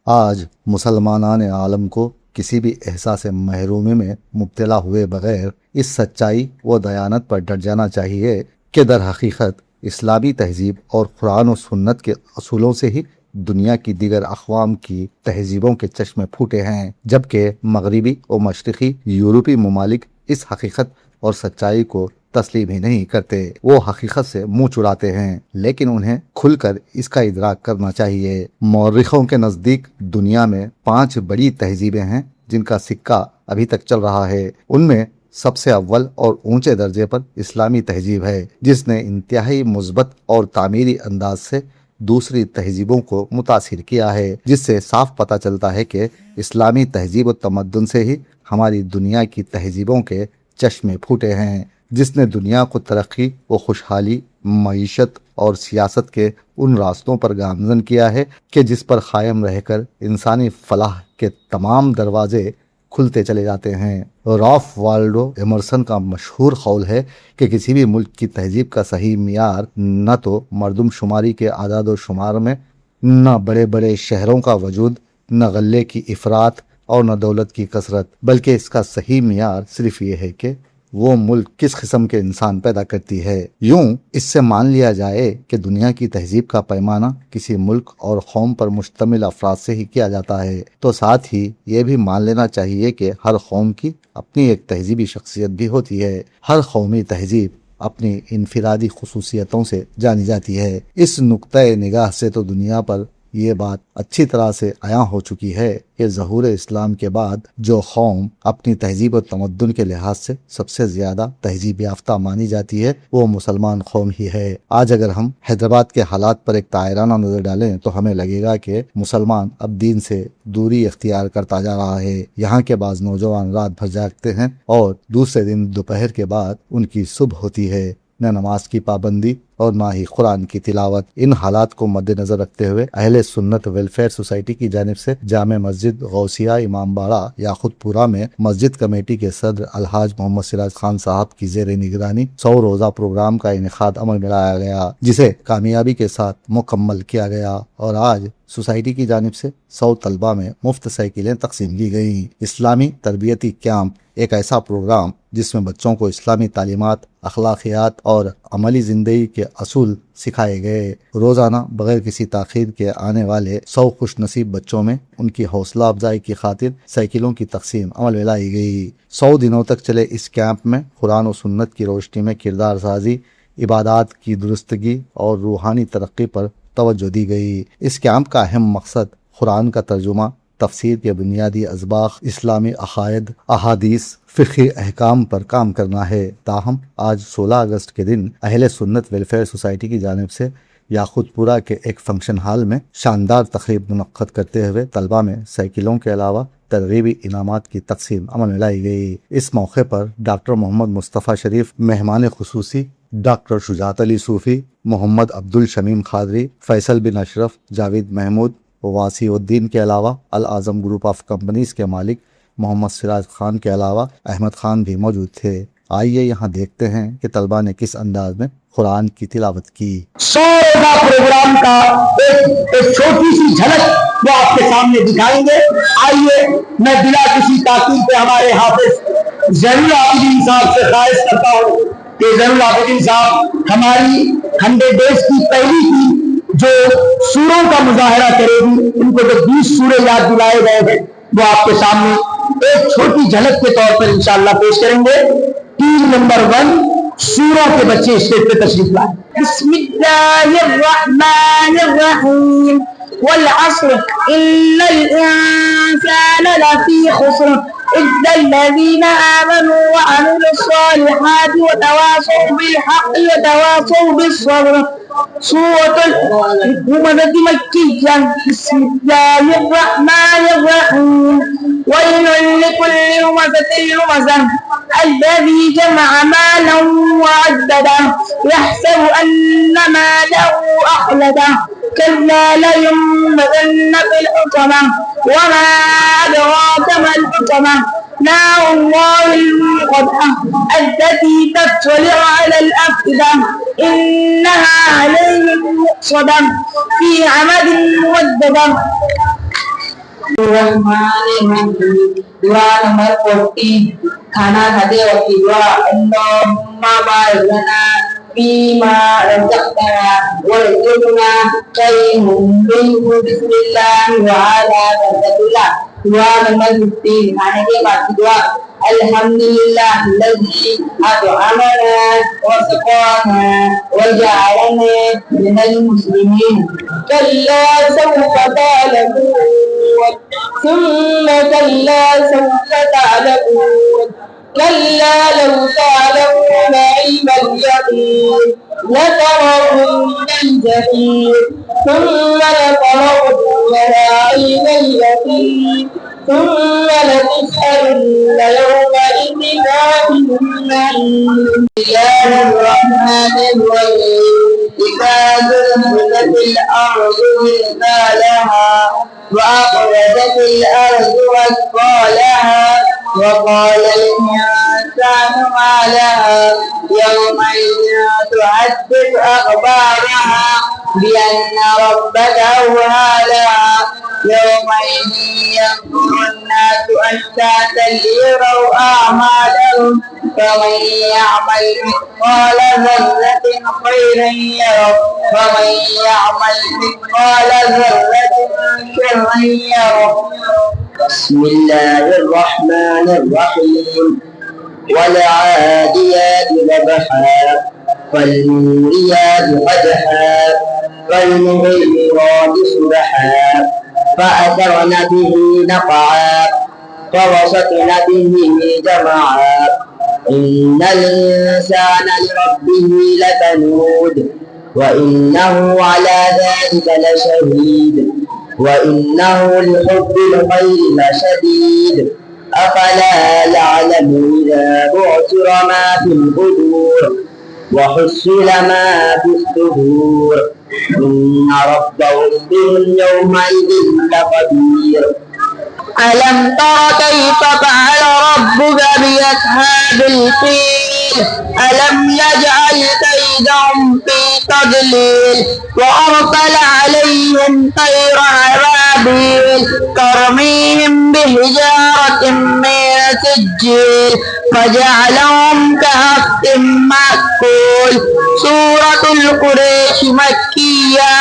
آج مسلمانان عالم کو کسی بھی احساس محرومی میں مبتلا ہوئے بغیر اس سچائی و دیانت پر ڈٹ جانا چاہیے کہ در حقیقت اسلامی تہذیب اور قرآن و سنت کے اصولوں سے ہی دنیا کی دیگر اقوام کی تہذیبوں کے چشمے پھوٹے ہیں، جبکہ مغربی و مشرقی یورپی ممالک اس حقیقت اور سچائی کو تسلیم ہی نہیں کرتے۔ وہ حقیقت سے منہ چڑاتے ہیں، لیکن انہیں کھل کر اس کا ادراک کرنا چاہیے۔ مورخوں کے نزدیک دنیا میں 5 بڑی تہذیبیں ہیں جن کا سکہ ابھی تک چل رہا ہے۔ ان میں سب سے اول اور اونچے درجے پر اسلامی تہذیب ہے، جس نے انتہائی مثبت اور تعمیری انداز سے دوسری تہذیبوں کو متاثر کیا ہے، جس سے صاف پتہ چلتا ہے کہ اسلامی تہذیب و تمدن سے ہی ہماری دنیا کی تہذیبوں کے چشمے پھوٹے ہیں، جس نے دنیا کو ترقی و خوشحالی، معیشت اور سیاست کے ان راستوں پر گامزن کیا ہے کہ جس پر قائم رہ کر انسانی فلاح کے تمام دروازے کھلتے چلے جاتے ہیں۔ رالف والڈو ایمرسن کا مشہور قول ہے کہ کسی بھی ملک کی تہذیب کا صحیح معیار نہ تو مردم شماری کے اعداد و شمار میں، نہ بڑے بڑے شہروں کا وجود، نہ غلے کی افراط اور نہ دولت کی کثرت، بلکہ اس کا صحیح معیار صرف یہ ہے کہ وہ ملک کس قسم کے انسان پیدا کرتی ہے۔ یوں اس سے مان لیا جائے کہ دنیا کی تہذیب کا پیمانہ کسی ملک اور قوم پر مشتمل افراد سے ہی کیا جاتا ہے، تو ساتھ ہی یہ بھی مان لینا چاہیے کہ ہر قوم کی اپنی ایک تہذیبی شخصیت بھی ہوتی ہے۔ ہر قومی تہذیب اپنی انفرادی خصوصیتوں سے جانی جاتی ہے۔ اس نقطۂ نگاہ سے تو دنیا پر یہ بات اچھی طرح سے عیاں ہو چکی ہے کہ ظہور اسلام کے بعد جو قوم اپنی تہذیب و تمدن کے لحاظ سے سب سے زیادہ تہذیب یافتہ مانی جاتی ہے وہ مسلمان قوم ہی ہے۔ آج اگر ہم حیدرآباد کے حالات پر ایک طائرانہ نظر ڈالیں تو ہمیں لگے گا کہ مسلمان اب دین سے دوری اختیار کرتا جا رہا ہے۔ یہاں کے بعض نوجوان رات بھر جاگتے ہیں اور دوسرے دن دوپہر کے بعد ان کی صبح ہوتی ہے، نہ نماز کی پابندی اور نہ ہی قرآن کی تلاوت۔ ان حالات کو مد نظر رکھتے ہوئے اہل سنت ویلفیئر سوسائٹی کی جانب سے جامع مسجد غوثیہ امام باڑہ یاقوت پورہ میں مسجد کمیٹی کے صدر الحاج محمد سراج خان صاحب کی زیر نگرانی 100 روزہ پروگرام کا انعقاد عمل میں لایا گیا، جسے کامیابی کے ساتھ مکمل کیا گیا، اور آج سوسائٹی کی جانب سے 100 طلبہ میں مفت سائیکلیں تقسیم کی گئیں۔ اسلامی تربیتی کیمپ ایک ایسا پروگرام جس میں بچوں کو اسلامی تعلیمات، اخلاقیات اور عملی زندگی کے اصول سکھائے گئے۔ روزانہ بغیر کسی تاخیر کے آنے والے 100 خوش نصیب بچوں میں ان کی حوصلہ افزائی کی خاطر سائیکلوں کی تقسیم عمل میں لائی گئی۔ 100 دنوں تک چلے اس کیمپ میں قرآن و سنت کی روشنی میں کردار سازی، عبادات کی درستگی اور روحانی ترقی پر توجہ دی گئی۔ اس کیمپ کا اہم مقصد قرآن کا ترجمہ، تفسیر کے بنیادی اسباق، اسلامی عقائد، احادیث، فقہی احکام پر کام کرنا ہے۔ تاہم آج 16 اگست کے دن اہل سنت ویلفیئر سوسائٹی کی جانب سے یاقوت پورہ کے ایک فنکشن ہال میں شاندار تقریب منعقد کرتے ہوئے طلبہ میں سائیکلوں کے علاوہ ترغیبی انعامات کی تقسیم عمل میں لائی گئی۔ اس موقع پر ڈاکٹر محمد مصطفیٰ شریف مہمان خصوصی، ڈاکٹر شجاعت علی صوفی، محمد عبدالشمیم قادری، فیصل بن اشرف، جاوید محمود، واسیع الدین کے علاوہ العظم گروپ آف کمپنیز کے مالک محمد سراج خان کے علاوہ احمد خان بھی موجود تھے۔ آئیے یہاں دیکھتے ہیں کہ طلبہ نے کس انداز میں قرآن کی تلاوت کی۔ 100 کا پروگرام کا ایک چھوٹی سی جھلک وہ آپ کے سامنے دکھائیں گے۔ آئیے میں بلا کسی تاکید پہ ہمارے حافظ زین العابدین صاحب سے خواہش کرتا ہوں کہ زین العابدین صاحب ہماری 100 ڈیز کی پہلی کی جو سوروں کا مظاہرہ کرے گی، ان کو جو 20 سورے یاد دلائے گئے ہیں وہ آپ کے سامنے ایک چھوٹی جھلک کے طور پر انشاءاللہ پیش کریں گے۔ ٹیم نمبر 1 سوروں کے بچے اسٹیج پہ تشریف لائیں۔ بسم اللہ الرحمن الرحیم والعصر ان الانسان لفی خسر الا الذین آمنوا وعملوا الصالحات وتواصوا بالحق وتواصوا بالصبر۔ سورة الهمزة مكية۔ بسم الله الرحمن الرحيم ويل لكل همزة لمزة الذي جمع مالا وعدده يحسب أن ماله أخلده كلا لينبذن في الحطمة وما أدراك ما الحطمة نار الله الموقدة التي تطلع على الأفئدة إنها عليهم مؤصدة في عمد ممددة۔ دعا نمبر 14 کھانا کھاتے وقت کی دعا اللہم بارک لنا فیما رزقتنا وارزقنا خیر منه بسم اللہ وعلا برکت اللہ. دعا نمبر 15 کھانے کے بعد کی دعا الحمدللہ الذی اطعمنا وسقانا وجعلنا من المسلمین. کلا سوف تعلمون ثم كلا سوف تعلمون كلا لو تعلمون علم اليقين لترون الجحيم ثم لترونها عين اليقين ثم لتسألن يومئذ عن النعيم. بسم الله الرحمن الرحيم. إذا زلزلت الأرض زلزالها وأخرجت الأرض أثقالها وقال الإنسان ما لها يومئذ تحدث أخبارها بأن ربك أوحى لها يومئذ ينظر الناس أشتاتا ليروا أعمالهم فمن يعمل مثقال ذرة خيرا يره ومن يعمل مثقال ذرة شرا يره. بسم الله الرحمن الرحيم. والعاديات ضبحا فالموريات قدحا فالمغيرات صبحا فأثرن به نقعا فوسطن به جمعا إن الإنسان لربه لكنود وإنه على ذلك لشهيد وإنه لحب الخير لشديد أفلا يعلم إذا بعثر ما في القبور وحصل ما في الصدور إن ربهم بهم يومئذ لخبير. ألم تر كيف فعل ربك بأصحاب الفيل ألم يجعل كيدهم في تضليل وأرسل عليهم طيرا أبابيل ترميهم بحجارة من سجيل فجعلهم كعصف مأكول. سورة القريش مكية.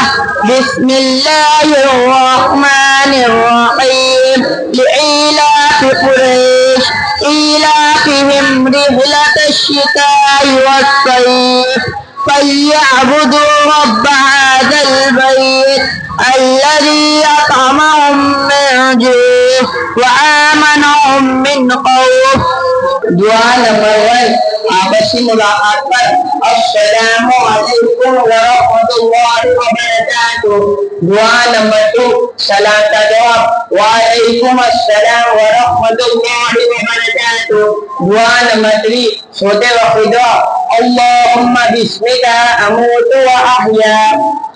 بسم الله الرحمن الرحيم. لإيلاف قريش إيلافهم رحلة الشتاء والصيف فليعبدوا رب هذا البيت الذي أطعمهم من جوع وآمنهم من خوف. دعا نمبر 1 آپسی ملاقات پر السلام علیکم ورحمۃ اللہ وبرکاتہ. دعا نمبر 2 سلام کا جواب وعلیکم السلام ورحمۃ اللہ وبرکاتہ. دعا نمبر 3 سوتے وقت دعا اللہم بسمک اموت و احیا.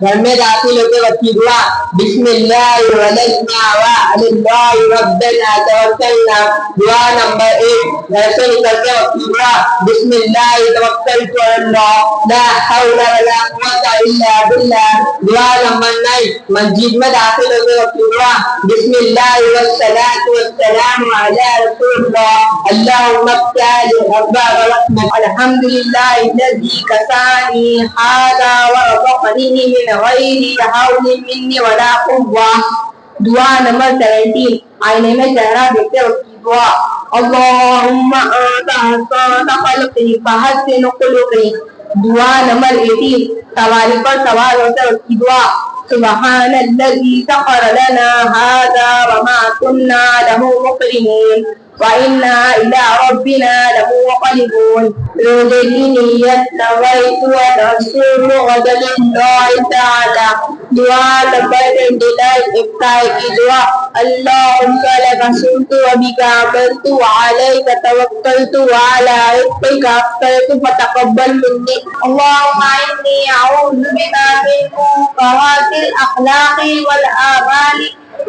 گھر میں داخل ہوتے وقت کی دعا بسم اللہ ولجنا وعلی اللہ ربنا توکلنا. دعا نمبر 1 گھر سے نکلتے وقت کی دعا بسم اللہ توکلت علی اللہ لا حول ولا قوة الا باللہ. دعا نمبر 9 مسجد میں داخل ہوتے وقت کی دعا بسم اللہ والصلاة والسلام علی رسول اللہ اللہم افتح لي ابواب رحمتک الحمدللہ الذی کسانی ھذا ورزقنی من غیر حول منی ولا قوة. دعا نمبر 17 آئینے میں چہرہ دیکھتے وقت کی دعا اللہم انت حسنت خلقی فحسن خلقی. دعا نمبر 18 سواری پر سوار ہوتے وقت کی دعا سبحان الذی سخر لنا هذا وما كنا له مقرنین وإنا إلى ربنا لمنقلبون. روزے کی نیت نویت ونصوم غدا للہ تعالی. دعا نمبر 29 افتتاح کی دعا اللہم لک صمت وبک آمنت وعلیک توکلت وعلی رزقک افطرت فتقبل منی. اللہم انی اعوذ بک من منکرات الاخلاق والآمال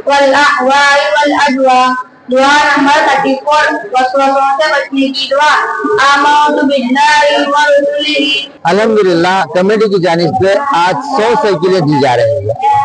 والاحوال والاجواء. دعا نمبر 34 وسوسوں سے بچنے کی دعا آمنت باللہ ورسولہ. الحمدللہ کمیٹی کی جانب سے آج 100 سائیکلیں دی جا رہی ہیں.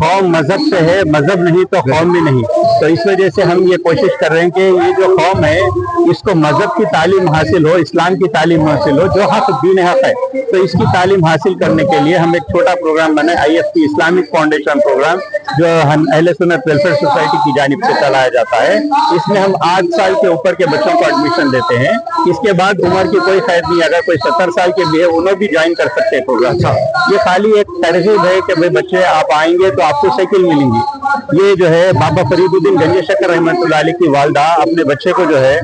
قوم مذہب سے ہے, مذہب نہیں تو قوم بھی نہیں. تو اس وجہ سے ہم یہ کوشش کر رہے ہیں کہ یہ جو قوم ہے اس کو مذہب کی تعلیم حاصل ہو, اسلام کی تعلیم حاصل ہو, جو حق دین حق ہے. تو اس کی تعلیم حاصل کرنے کے لیے ہم ایک چھوٹا پروگرام بنائے, IFP اسلامک فاؤنڈیشن پروگرام, جو اہل سنت ویلفیئر سوسائٹی کی جانب سے چلایا جاتا ہے. اس میں ہم 8 سال کے اوپر کے بچوں کو ایڈمیشن دیتے ہیں. اس کے بعد عمر کی کوئی قید نہیں, اگر کوئی 70 سال کے بھی ہے انہوں بھی جوائن کر سکتے ہیں پروگرام. یہ خالی ایک ترغیب ہے کہ بچے آپ آئیں گے تو آپ کو سائیکل ملیں گی. یہ جو ہے بابا فرید الدین گنج شکر رحمۃ اللہ علیہ کی والدہ اپنے بچے کو جو ہے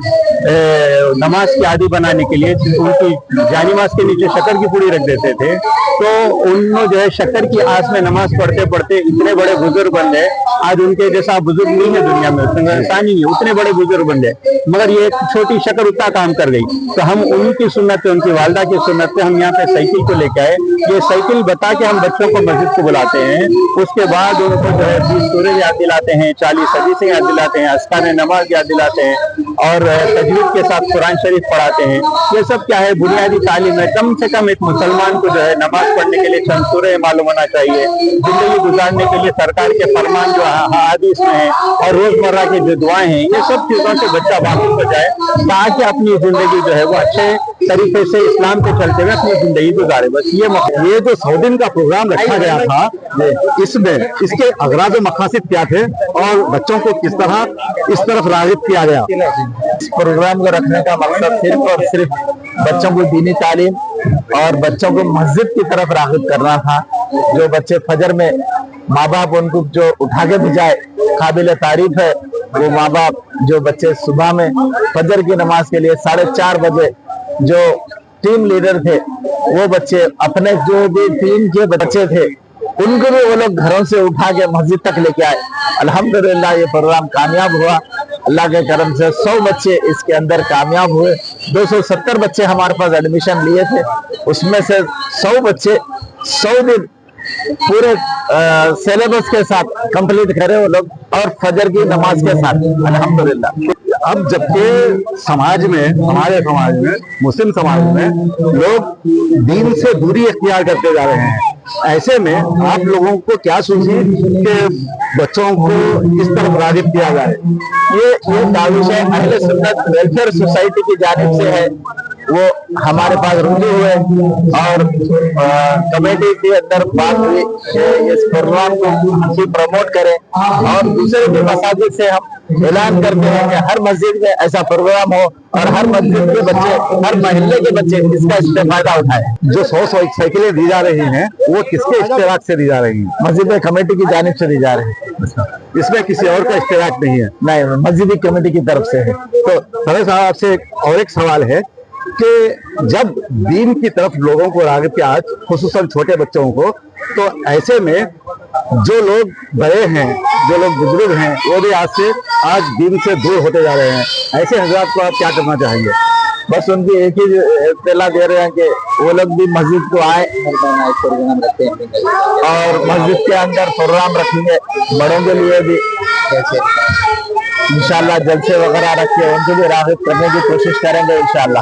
نماز کی عادی بنانے کے لیے ان کی جانماز کے نیچے شکر کی پوڑی رکھ دیتے تھے. تو انہوں جو ہے شکر کی آس میں نماز پڑھتے پڑھتے اتنے بڑے بزرگ بن گئے. آج ان کے جیسا بزرگ نہیں ہے دنیا میں, انسان ہی نہیں, اتنے بڑے بزرگ بن گئے. مگر یہ ایک چھوٹی شکر اتنا کام کر گئی. تو ہم ان کی سنت پہ, ان کی والدہ کی سنت پہ ہم یہاں پہ سائیکل کو لے کے آئے. یہ سائیکل بتا کے ہم بچوں کو مسجد کو بلاتے ہیں. اس کے بعد ان کو جو ہے 20 سورے یاد دلاتے ہیں, 40 حدیثیں یاد دلاتے ہیں, اذکار نماز یاد دلاتے ہیں اور تجوید کے ساتھ قرآن شریف پڑھاتے ہیں. یہ سب کیا ہے, بنیادی تعلیم ہے. کم سے کم ایک مسلمان کو جو ہے نماز پڑھنے کے لیے چند سورے معلوم ہونا چاہیے. زندگی گزارنے کے لیے سرکار کے فرمان جو حدیث میں ہیں اور روزمرہ کی جو دعائیں ہیں, یہ سب چیزوں سے بچہ واقف ہو جائے تاکہ اپنی زندگی جو ہے وہ اچھے طریقے سے اسلام پہ چلتے ہوئے اپنی زندگی گزارے. بس یہ جو 100 دن کا پروگرام رکھا گیا تھا, اس میں اس کے اغراض و مقاصد کیا تھے اور بچوں کو کس طرح اس طرف راغب کیا گیا؟ اس پروگرام کو رکھنے کا مقصد صرف اور صرف بچوں کو دینی تعلیم اور بچوں کو مسجد کی طرف راغب کرنا تھا. جو بچے فجر میں ماں باپ ان کو جو اٹھا کے بھیجائے, قابل تعریف ہے وہ ماں باپ جو بچے صبح میں فجر کی نماز کے لیے 4:30 بجے جو ٹیم لیڈر تھے, وہ بچے اپنے جو بھی ٹیم کے بچے تھے ان کو بھی وہ لوگ گھروں سے اٹھا کے مسجد تک لے کے آئے. الحمدللہ یہ پروگرام کامیاب ہوا. اللہ کے کرم سے 100 بچے اس کے اندر کامیاب ہوئے. 270 بچے ہمارے پاس ایڈمیشن لیے تھے, اس میں سے 100 بچے 100 دن پورے سیلیبس کے ساتھ کمپلیٹ کرے وہ لوگ, اور فجر کی نماز کے ساتھ الحمدللہ. اب جبکہ سماج میں, ہمارے سماج میں, مسلم سماج میں لوگ دین سے دوری اختیار کرتے جا رہے ہیں, ایسے میں آپ لوگوں کو کیا سوچی کہ بچوں کو اس طرف راغب کیا جائے؟ یہ کاوش ہے اہل سنت ویلفیئر سوسائٹی کی جانب سے ہے. وہ ہمارے پاس رجوع ہوئے اور کمیٹی کے اندر بات ہوئی کہ اس پروگرام کو ہم پروموٹ کریں, اور دوسرے بھی مساجد سے ہم اعلان کرتے ہیں کہ ہر مسجد میں ایسا پروگرام ہو اور ہر مسجد کے بچے, ہر محلے کے بچے اس کا فائدہ اٹھائیں. جو 100 سائیکلیں دی جا رہی ہیں وہ کس کے اشتراک سے دی جا رہی ہیں؟ مسجد کمیٹی کی جانب سے دی جا رہی ہیں. اس میں کسی اور کا اشتراک نہیں ہے؟ نہیں, مسجد کمیٹی کی طرف سے ہے. تو صدر صاحب آپ سے اور ایک سوال ہے کہ جب دین کی طرف لوگوں کو راغب کیا, خصوصاً چھوٹے بچوں کو, تو ایسے میں جو لوگ بڑے ہیں, جو لوگ بزرگ ہیں, وہ بھی آج دین سے دور ہوتے جا رہے ہیں. ایسے حضرات کو آپ کیا کرنا چاہیں گے؟ بس ان کی ایک ہی اطلاع دے رہے ہیں کہ وہ لوگ بھی مسجد کو آئے اور مسجد کے اندر پروگرام رکھیں گے. بڑوں کے لیے بھی انشاءاللہ جلسے وغیرہ رکھ کے ان کو بھی راغب کرنے کی کوشش کریں گے انشاءاللہ.